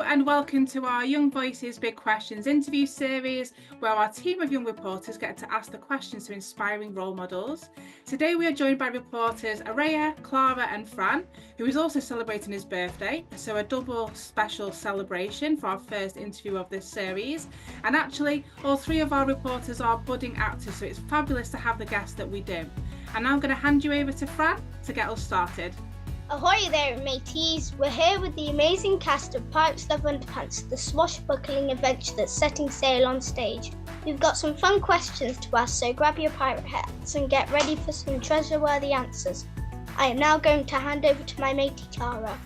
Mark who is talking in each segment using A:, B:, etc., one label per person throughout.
A: and welcome to our Young Voices Big Questions interview series, where our team of young reporters get to ask the questions to inspiring role models. Today we are joined by reporters Araya, Clara and Fran, who is also celebrating his birthday, so a double special celebration for our first interview of this series. And actually, all three of our reporters are budding actors, so it's fabulous to have the guests that we do. And now I'm going to hand you over to Fran to get us started.
B: Ahoy there, mateys! We're here with the amazing cast of Pirates Love Underpants, the swashbuckling adventure that's setting sail on stage. We've got some fun questions to ask, so grab your pirate hats and get ready for some treasure-worthy answers. I am now going to hand over to my matey Clara.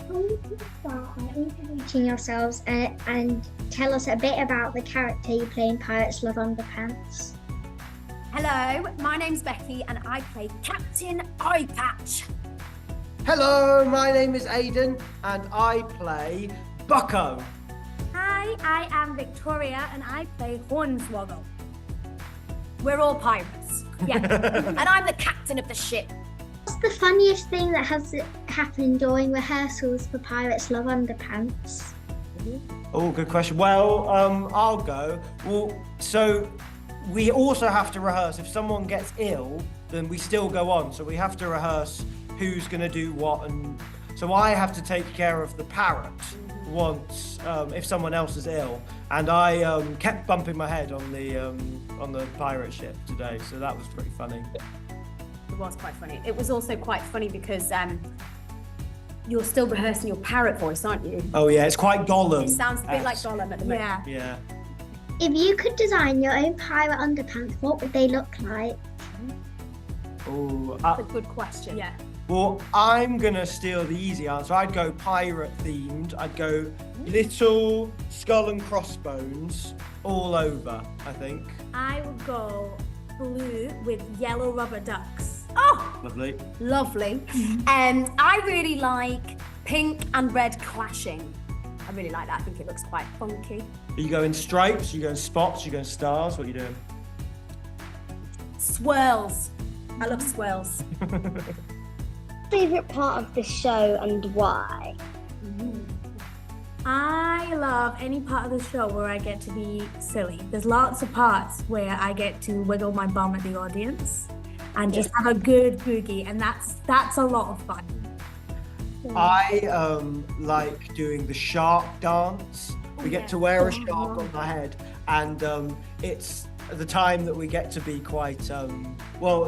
C: Can you start by introducing yourselves and tell us a bit about the character you play in Pirates Love Underpants?
D: Hello, my name's Becky and I play Captain Eyepatch.
E: Hello, my name is Aidan and I play Bucko.
D: Hi, I am Victoria and I play Hornswoggle. We're all pirates, yeah. And I'm the captain of the ship.
C: What's the funniest thing that has happened during rehearsals for Pirates Love Underpants?
E: Oh, good question. Well, I'll go. So we also have to rehearse. If someone gets ill, then we still go on. So we have to rehearse who's going to do what. And so I have to take care of the parrot once if someone else is ill. And I kept bumping my head on the pirate ship today. So that was pretty funny.
D: It was quite funny. It was also quite funny because you're still rehearsing your parrot voice, aren't you?
E: Oh yeah, it's quite Gollum.
D: It sounds a bit like Gollum at the moment.
E: Yeah.
C: If you could design your own pirate underpants, what would they look like?
E: Oh,
D: That's a good question. Yeah.
E: Well, I'm gonna steal the easy answer. I'd go pirate themed. I'd go little skull and crossbones all over, I think.
D: I would go blue with yellow rubber ducks. Oh,
E: Lovely.
D: And I really like pink and red clashing. I really like that. I think it looks quite funky.
E: Are you going stripes? Are you going spots? Are you going stars? What are you doing?
D: Swirls. I love swirls.
B: Favourite part of the show and why?
D: I love any part of the show where I get to be silly. There's lots of parts where I get to wiggle my bum at the audience and just have a good boogie, and that's a lot of fun.
E: I like doing the shark dance. We get to wear a shark on our head, and it's the time that we get to be quite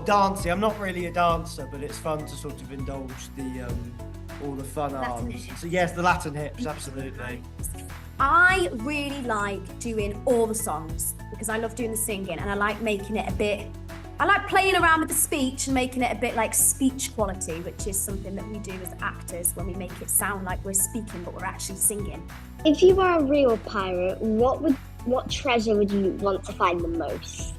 E: dancey. I'm not really a dancer, but it's fun to sort of indulge the all the fun arms. So yes, the Latin hips, absolutely.
D: I really like doing all the songs because I love doing the singing, and I like making it a bit. I like playing around with the speech and making it a bit like speech quality, which is something that we do as actors when we make it sound like we're speaking, but we're actually singing.
B: If you were a real pirate, what treasure would you want to find the most?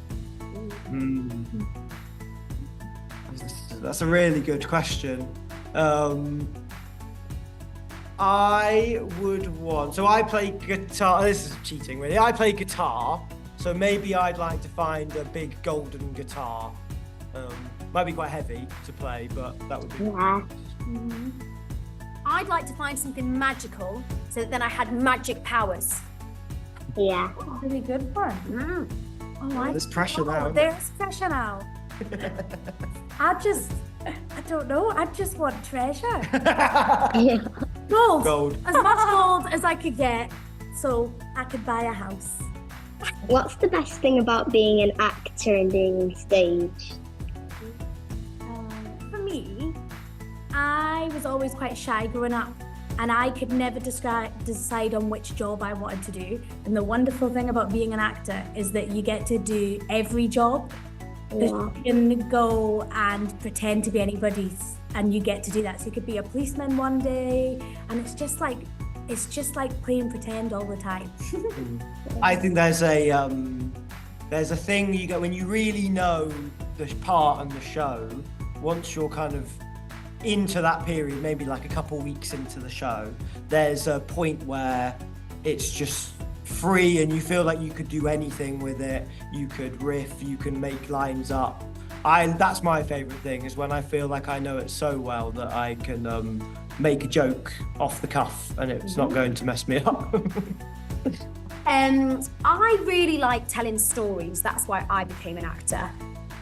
E: That's a really good question. I would want. So I play guitar. This is cheating, really. I play guitar. So maybe I'd like to find a big golden guitar. Might be quite heavy to play, but that would be
D: I'd like to find something magical so that then I had magic powers.
B: Yeah.
D: Really good one.
E: There's pressure now.
D: There's pressure now. I don't know. I just want treasure.
B: Yeah.
D: Gold. As much gold as I could get so I could buy a house.
B: What's the best thing about being an actor and being on stage?
D: For me, I was always quite shy growing up, and I could never decide on which job I wanted to do. And the wonderful thing about being an actor is that you get to do every job. You can go and pretend to be anybody's, and you get to do that. So you could be a policeman one day, and it's just like playing pretend all the time.
E: I think there's a thing you get when you really know the part and the show. Once you're kind of into that period, maybe like a couple weeks into the show, there's a point where it's just free and you feel like you could do anything with it. You could riff, you can make lines up. That's my favorite thing, is when I feel like I know it so well that I can make a joke off the cuff and it's not going to mess me up.
F: I really like telling stories. That's why I became an actor.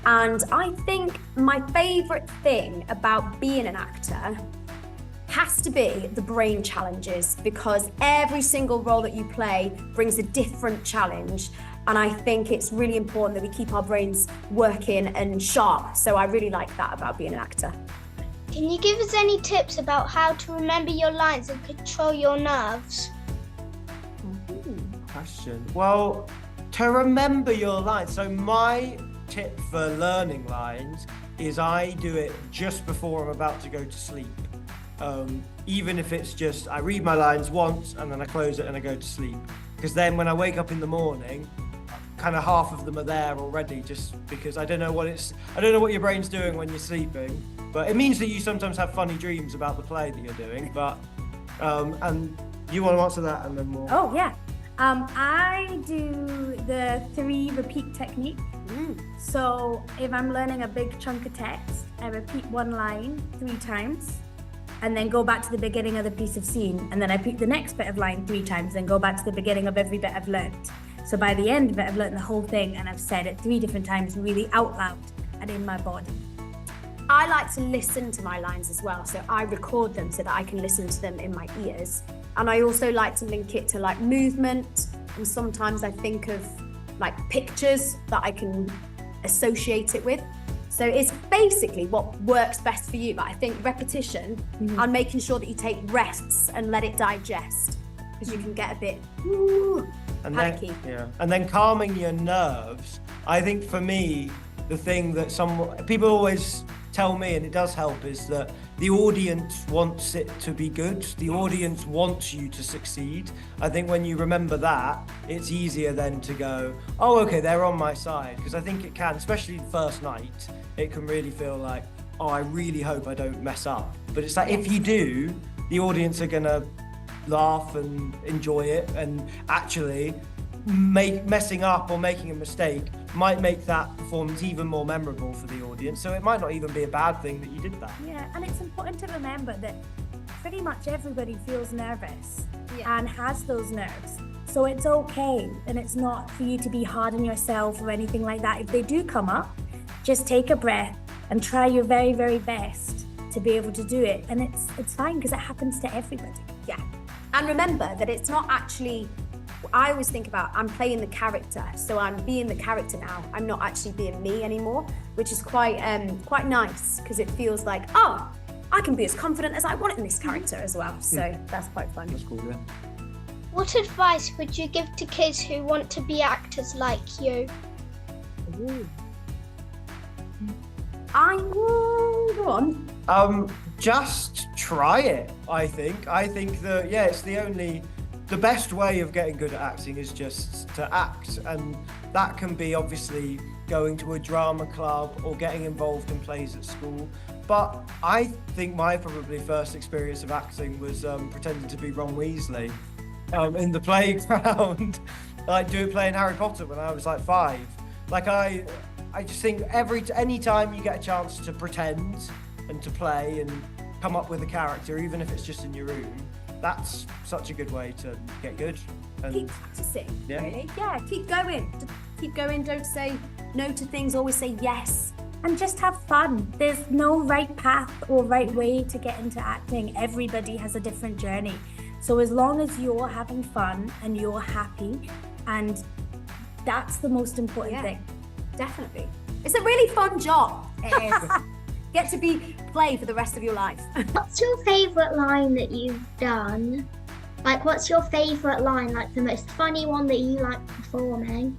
F: And I think my favourite thing about being an actor has to be the brain challenges, because every single role that you play brings a different challenge. And I think it's really important that we keep our brains working and sharp. So I really like that about being an actor.
B: Can you give us any tips about how to remember your lines and control your nerves?
E: Question. Well, to remember your lines, so my tip for learning lines is I do it just before I'm about to go to sleep. Even if it's just I read my lines once and then I close it and I go to sleep, because then when I wake up in the morning, kind of half of them are there already, just because I don't know what your brain's doing when you're sleeping, but it means that you sometimes have funny dreams about the play that you're doing. But and you want to answer that and then we'll...
D: Oh yeah. I do the 3 repeat technique. So if I'm learning a big chunk of text, I repeat one line 3 times and then go back to the beginning of the piece of scene, and then I repeat the next bit of line 3 times, then go back to the beginning of every bit I've learned. So by the end of it, I've learned the whole thing and I've said it 3 different times, really out loud and in my body.
F: I like to listen to my lines as well, so I record them so that I can listen to them in my ears. And I also like to link it to like movement, and sometimes I think of like pictures that I can associate it with. So it's basically what works best for you, but I think repetition and making sure that you take rests and let it digest, because you can get a bit panicky.
E: And then calming your nerves. I think for me, the thing that people always tell me, and it does help, is that the audience wants it to be good. The audience wants you to succeed. I think when you remember that, it's easier then to go, oh, okay, they're on my side. Because I think it can, especially the first night, it can really feel like, oh, I really hope I don't mess up. But it's like, if you do, the audience are gonna laugh and enjoy it, and actually messing up or making a mistake might make that performance even more memorable for the audience. So it might not even be a bad thing that you did that.
D: Yeah, and it's important to remember that pretty much everybody feels nervous and has those nerves. So it's okay, and it's not for you to be hard on yourself or anything like that. If they do come up, just take a breath and try your very, very best to be able to do it. And it's fine, because it happens to everybody.
F: Yeah. And remember that it's not actually, I always think about, I'm playing the character, so I'm being the character now. I'm not actually being me anymore, which is quite nice, because it feels like, oh, I can be as confident as I want in this character as well. So that's quite fun.
E: That's cool, yeah.
B: What advice would you give to kids who want to be actors like you?
F: Go on.
E: Just try it, I think. I think that, it's the best way of getting good at acting is just to act. And that can be obviously going to a drama club or getting involved in plays at school. But I think my probably first experience of acting was pretending to be Ron Weasley in the playground, like playing Harry Potter when I was like 5. Like I just think any time you get a chance to pretend and to play and come up with a character, even if it's just in your room, that's such a good way to get good. And
F: keep practicing, really. Yeah, keep going. Don't say no to things, always say yes.
D: And just have fun. There's no right path or right way to get into acting. Everybody has a different journey. So as long as you're having fun and you're happy, and that's the most important thing.
F: Definitely. It's a really fun job.
D: It is.
F: Get to play for the rest of your life.
C: What's your favourite line that you've done? Like, what's your favourite line? Like, the most funny one that you like performing?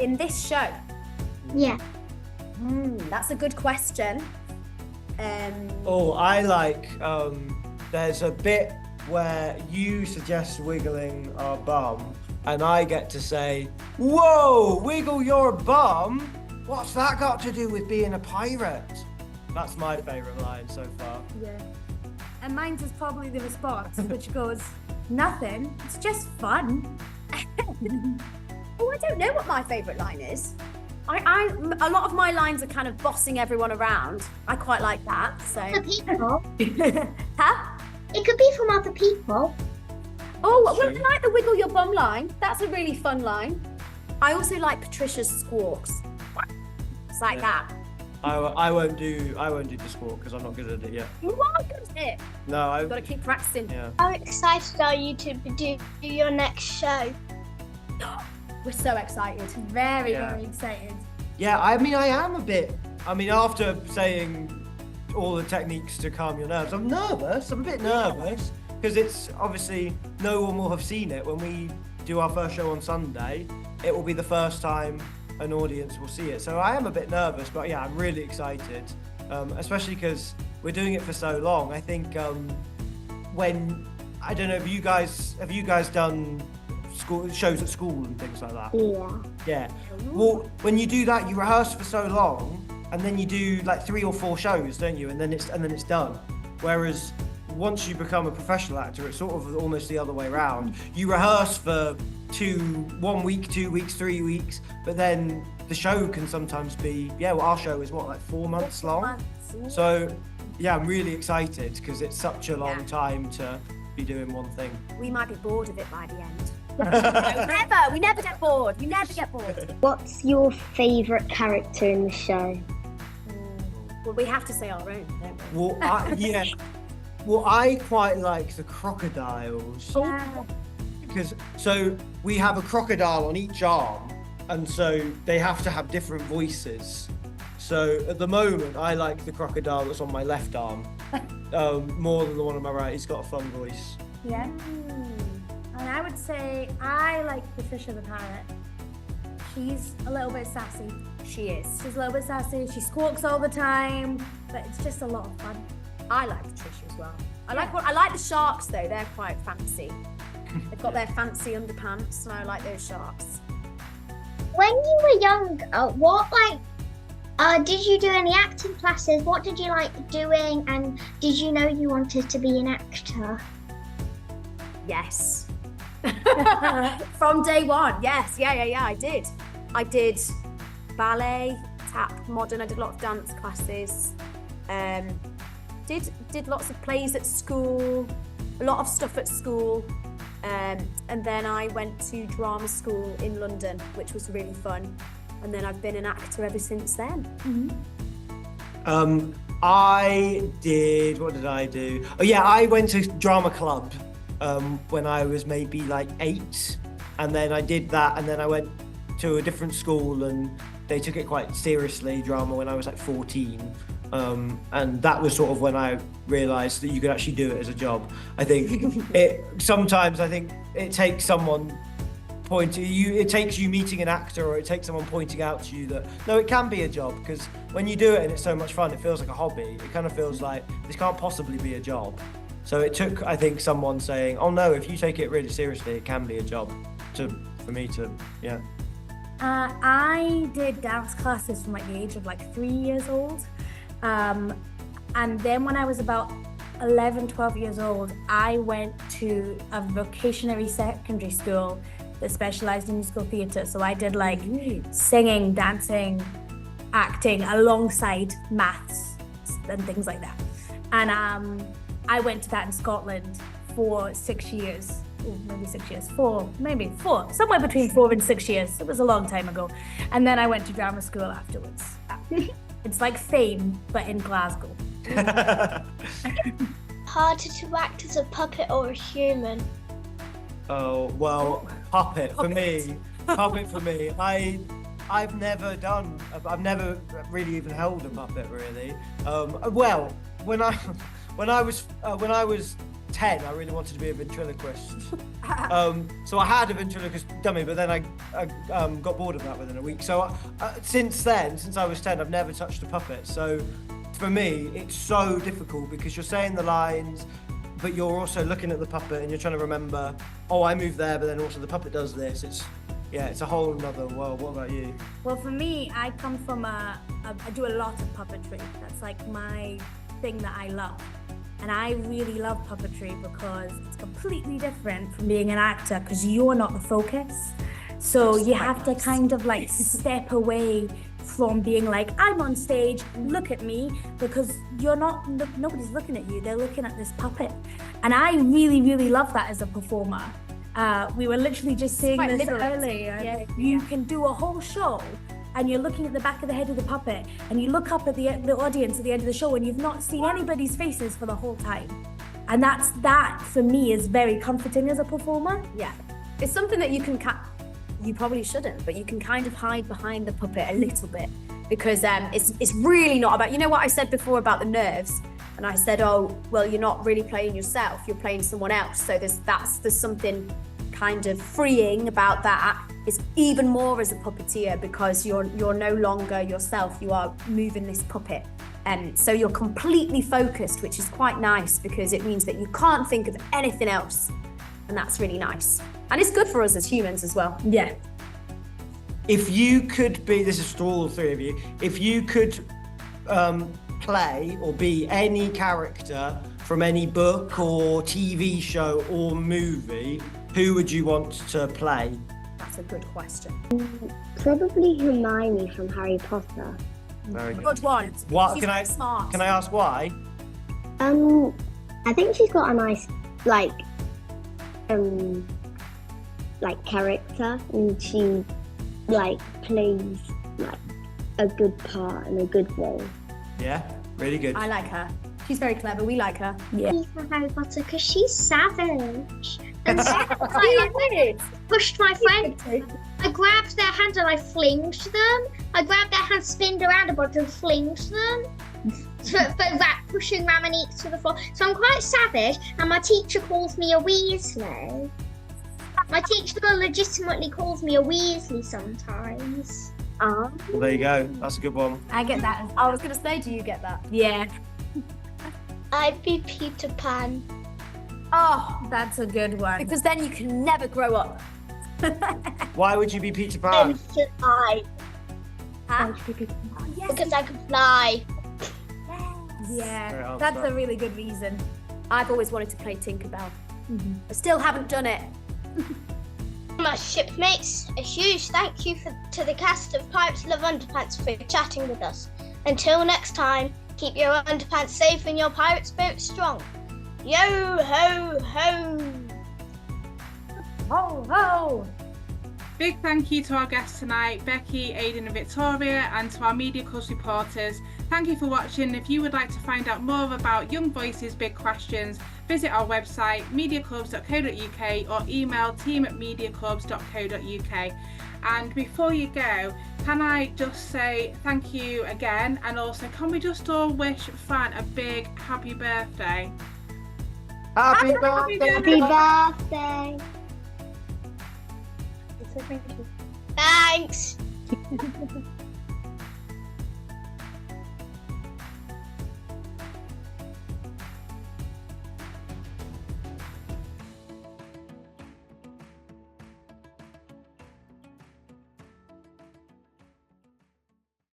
F: In this show?
C: Yeah.
F: That's a good question.
E: I like, there's a bit where you suggest wiggling our bum, and I get to say, whoa, wiggle your bum? What's that got to do with being a pirate? That's my favourite line so far.
D: Yeah. And mine's is probably the response, which goes, nothing, it's just fun.
F: Oh, I don't know what my favourite line is. A lot of my lines are kind of bossing everyone around. I quite like that, so.
C: The people.
F: Huh?
C: It could be from other people.
F: Oh, well, I like the wiggle your bum line. That's a really fun line. I also like Patricia's squawks. It's like that.
E: I won't do the squawk because I'm not good at it yet.
F: You are good at it.
E: No,
F: You've got to keep practicing.
E: Yeah.
B: How excited are you to do your next show?
F: We're so excited.
D: Very,
E: Yeah.
D: very excited.
E: Yeah, I mean, I am a bit. I mean, after saying all the techniques to calm your nerves, I'm nervous. I'm a bit nervous because it's obviously no one will have seen it when we do our first show on Sunday. It will be the first time an audience will see it. So I am a bit nervous, but yeah, I'm really excited, especially because we're doing it for so long. I think when I don't know, have you guys done shows at school and things like that? Yeah. Well, when you do that, you rehearse for so long, and then you do like 3 or 4 shows, don't you? And then it's done. Whereas once you become a professional actor, it's sort of almost the other way around. You rehearse for 1 week, 2 weeks, 3 weeks, but then the show can sometimes be, well, our show is like 4 months long. So yeah, I'm really excited because it's such a long time to be doing one thing.
F: We might be bored of it by the end. We never get bored. We never get bored.
C: What's your favourite character in the show?
F: Well, we have to say our own, don't we?
E: Well, Well, I quite like the crocodiles. Because so we have a crocodile on each arm, and so they have to have different voices. So at the moment, I like the crocodile that's on my left arm more than the one on my right. He's got a fun voice.
D: Yeah. And I would say I like Patricia the parrot. She's a little bit sassy.
F: She is.
D: She's a little bit sassy. She squawks all the time, but it's just a lot of fun.
F: I like Patricia as well. I like the sharks though. They're quite fancy. They've got their fancy underpants, and I like those sharks.
C: When you were young, did you do any acting classes? What did you like doing? And did you know you wanted to be an actor?
F: Yes. From day one. Yes. Yeah. I did. I did ballet, tap, modern. I did a lot of dance classes. Did lots of plays at school, a lot of stuff at school, and then I went to drama school in London, which was really fun, and then I've been an actor ever since then.
E: What did I do? Oh yeah, I went to drama club when I was maybe like 8, and then I did that, and then I went to a different school, and they took it quite seriously, drama, when I was like 14. And that was sort of when I realised that you could actually do it as a job. I think sometimes it takes someone it takes you meeting an actor, or it takes someone pointing out to you that no, it can be a job, because when you do it and it's so much fun, it feels like a hobby. It kind of feels like this can't possibly be a job. So it took, I think, someone saying, oh no, if you take it really seriously, it can be a job, for me to.
D: I did dance classes from like the age of like 3 years old. And then when I was about 11, 12 years old, I went to a vocational secondary school that specialised in musical theatre. So I did like singing, dancing, acting alongside maths and things like that. And I went to that in Scotland for 6 years. Maybe 6 years, maybe four, somewhere between 4 and 6 years. It was a long time ago. And then I went to drama school afterwards. It's like Fame, but in Glasgow.
B: Harder to act as a puppet or a human?
E: Oh, well, puppet for me. Puppet for me. I've never really even held a puppet, really. Well, when I was 10, I really wanted to be a ventriloquist. So I had a ventriloquist dummy, but then I got bored of that within a week. So since I was 10, I've never touched a puppet. So for me, it's so difficult because you're saying the lines, but you're also looking at the puppet and you're trying to remember, oh, I move there, but then also the puppet does this. It's a whole nother world. What about you?
D: Well, for me, I come from I do a lot of puppetry. That's like my thing that I love. And I really love puppetry because it's completely different from being an actor, because you're not the focus. So you have to kind of like step away from being like, I'm on stage, look at me, because you're not, nobody's looking at you, they're looking at this puppet. And I really, really love that as a performer. We were literally just saying
F: quite
D: this
F: liberating.
D: earlier.
F: Yeah.
D: You can do a whole show and you're looking at the back of the head of the puppet and you look up at the audience at the end of the show and you've not seen anybody's faces for the whole time. And that for me is very comforting as a performer.
F: Yeah, it's something that you can, you probably shouldn't, but you can kind of hide behind the puppet a little bit because it's really not about, you know what I said before about the nerves? And I said, oh, well, you're not really playing yourself, you're playing someone else. So there's something kind of freeing about that. It's even more as a puppeteer because you're no longer yourself, you are moving this puppet. So you're completely focused, which is quite nice because it means that you can't think of anything else. And that's really nice. And it's good for us as humans as well.
D: Yeah.
E: If you could be, this is for all three of you, if you could play or be any character from any book or TV show or movie, who would you want to play?
F: That's a good question.
C: Probably Hermione from Harry Potter.
E: Very good.
F: Good one.
E: What
F: She's
E: can
F: very
E: I
F: smart.
E: Can I ask why?
C: I think she's got a nice character, and she plays a good part and a good role.
E: Yeah, really good.
F: I like her. She's very clever. We like her.
D: Yeah.
C: She's for Harry Potter because she's savage. And so I pushed my friend. I grabbed their hand and I flinged them. I grabbed their hand, spinned around a bunch and flinged them. For pushing Ramonique to the floor. So I'm quite savage, and my teacher calls me a Weasley. My teacher legitimately calls me a Weasley sometimes.
E: Well, there you go. That's a good one.
D: I get that.
F: I was going to say, do you get that?
D: Yeah.
B: I'd be Peter Pan.
F: Oh,
D: That's a good one.
F: because then you can never grow up.
E: Why would you be Peter Pan?
B: And fly.
F: Huh?
B: Because I can fly.
E: Great
D: Yeah,
E: answer.
D: that's a really good reason.
F: I've always wanted to play Tinkerbell. I still haven't done it.
B: My shipmates, a huge thank you to the cast of Pirates Love Underpants for chatting with us. Until next time, keep your underpants safe and your pirate spirit strong. Yo ho ho!
D: Ho, ho!
A: Big thank you to our guests tonight, Becky, Aidan and Victoria, and to our Media Clubs reporters. Thank you for watching. If you would like to find out more about Young Voices Big Questions, visit our website mediaclubs.co.uk or email team@mediaclubs.co.uk. And before you go, can I just say thank you again, and also can we just all wish Fran a big happy birthday?
E: Happy
A: birthday.
E: birthday!
C: Happy birthday!
B: Thanks!